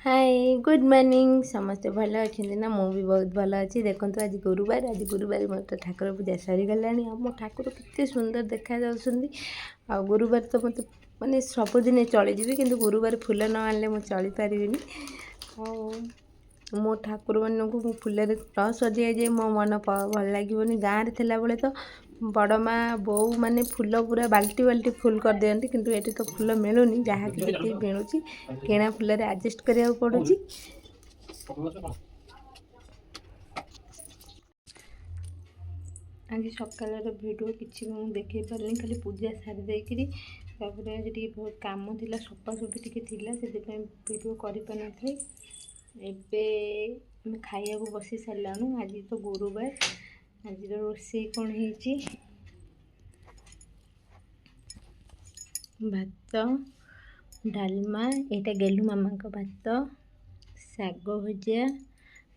Hi good morning समस्ते भल अच्छे ना मु भी बहुत भल अच्छी देखो आज गुरुवार मोर तो ठाकुर पूजा सरी गला मो ठाकुर केते सुंदर देखा आ गुरुवार तो मत माने सबुदिन चलीजी कि गुरुवार फूल न आनले मुझे चली पारि मो ठाकुर मान को फूल न सजाई जाए मो मन भल लगे गाँव में थिला बेले तो बड़ माँ बो मैंने फूल पूरा बाल्टी बाल्टी फुल कर दिखती किंतु ये तो फूल मिलूनी जहाँ कि मिलूँ किणा फूल आडजस्ट करा पड़ू। आज सकाल भिडियो किसी मुझे देखे पारे खाली पूजा सारी देकर आज बहुत कम थी सफासफी टी से भिडियो कर खाया बसी सारूँ। आज तो गुरुवार आज रोसे कौन है भात डालमा यहाँ गेलु मामा का भात शाग भजा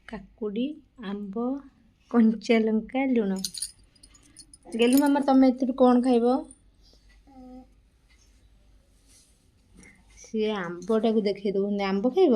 काकुड़ी आंब कंचा लंका लुण। गेलु मामा तुम ए कौन खाइब सी आंबटा को देखे दो आंब खाइब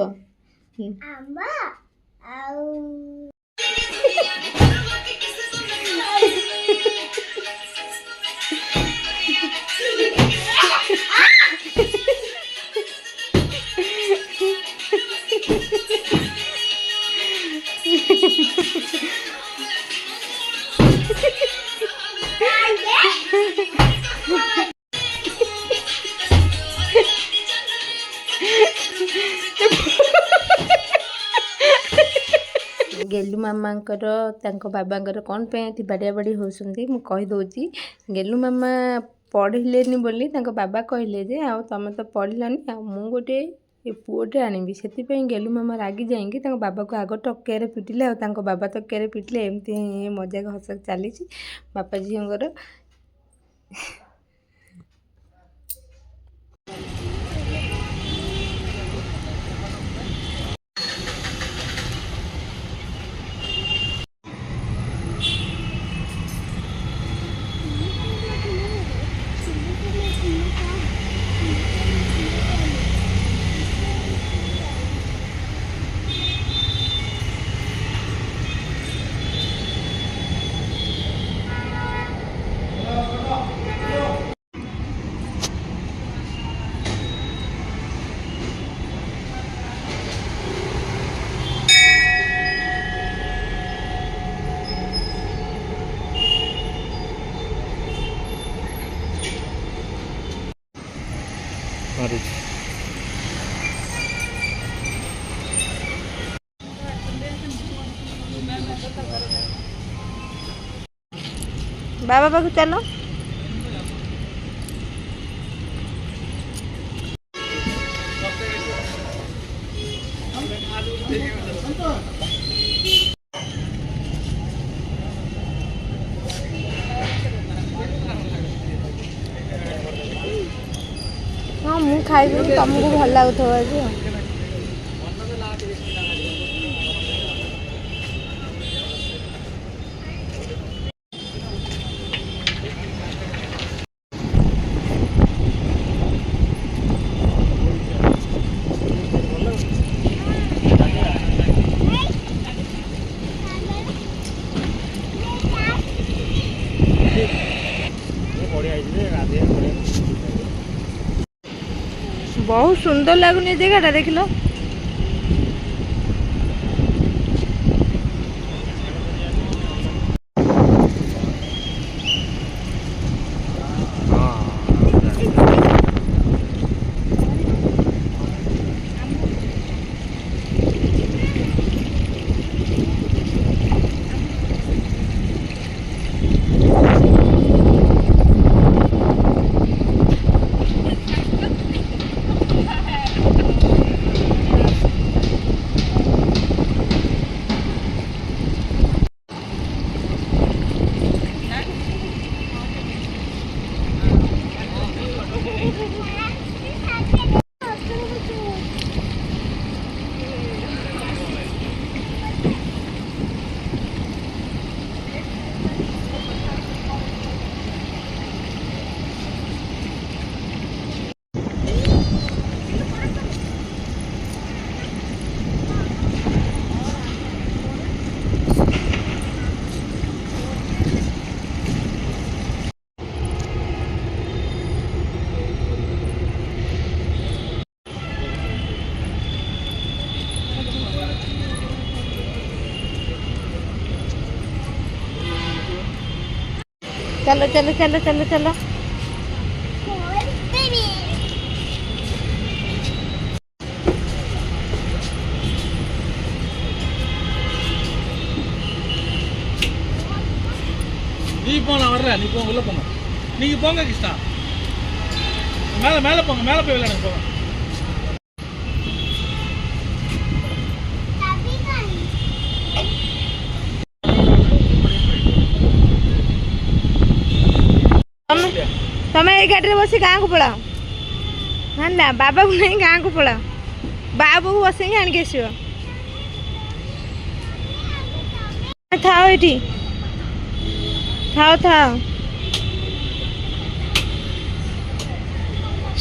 गेलु मामा बाबांकर कौन पे बाड़िया बाड़ी होती मुझे कहीदे गेलु मामा पढ़ले बोली बाबा कहले जे आ तुम तो पढ़लानी मु गोटे पुओटे आनबी से गेलु मामा रागी जाइए बाबा को आग टकिया पिटिले आ बाबा टकिया पिटिले एमती मजाक हसक चली बापा झीर बाबा पाख चलो हाँ मुझे खाइबी तुमको भल लगुव आज बहुत सुंदर लगुनि जगह देख लो। चलो चलो चलो चलो चलो நீ போன வர்ற நீ போங்க உள்ள போங்க நீங்க போங்க கிருஷ்ணா மேல மேல போங்க மேல போய் விளையாடுங்க போங்க तमें गाड़ी बस गाँ को पलाओ हाँ ना बाबा को नहीं गाँ को पलाओ बाबू को बस आन के आसो थाओ ये थाओ थाओ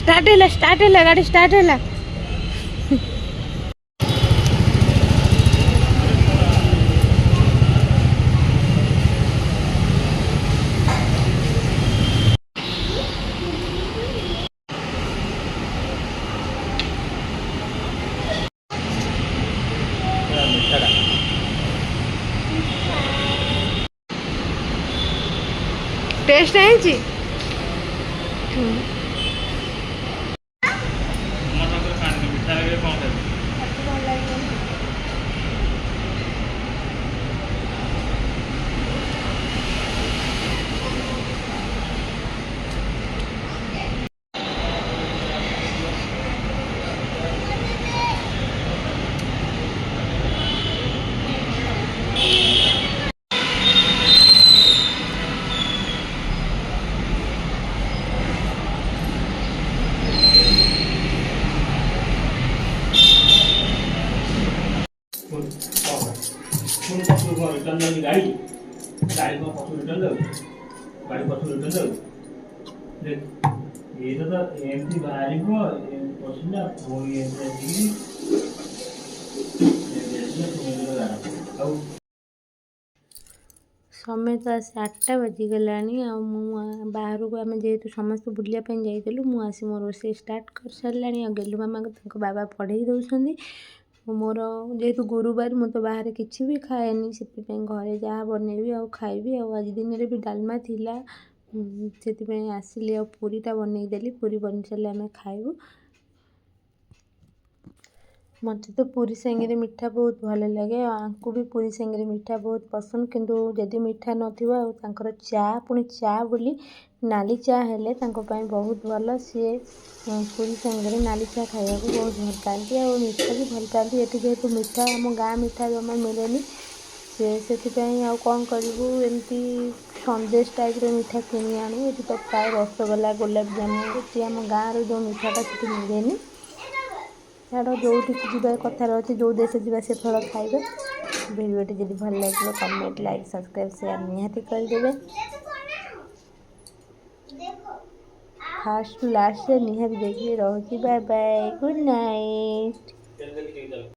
स्टार्ट है गाड़ी स्टार्ट है टेस्ट है जी गाड़ी गाड़ी को पछू रिटर्न दो गाड़ी पछू रिटर्न दो देख ये तो एमटी बाहरी को पछूना फोन ये दी ये समय तो आस 8टा बजीगला बाहर को आम जेहेतु समस्त बुलाप जाइलु मुझे मो रोसे स्टार्ट कर सारा गेलु मामा को बाबा पढ़े दौरान मोर जेहेतु गुरुवार मु तो बाहर किसी भी खाएनी से घरे जहाँ बनैबी आ खाइबी आज दिन में भी डालमा थिला से आसिली आ पूरीटा बनईदेली पूरी बन सारे आम खाइबू मत तो पूरी सांगे मीठा बहुत भल लगे आपको भी पूरी सांगे मीठा बहुत पसंद किंतु जदि मीठा नर चा पुणी चा बोली नाली चा हेले बहुत भल सी पूरी सांगे नाली चा खाया बहुत भल पाती और मीठा भी भल पाती ये जेहेतु मीठा आम गाँ मीठा जमा मिले से कौन करूँ एमती सन्देश टाइप मीठा किणी आणु ये तो प्राय रसगोला गुलाब जामुन आम गाँव जो मीठाटा से मिले छाड़ जो जा कथार अच्छे जो देश जा से फल खाइबे भिडियोटी जब भल लगे कमेंट लाइक सब्सक्राइब शेयर निहाती करदे फास्ट टू लास्ट से निहाती देखिए रही बाय बाय गुड नाइट।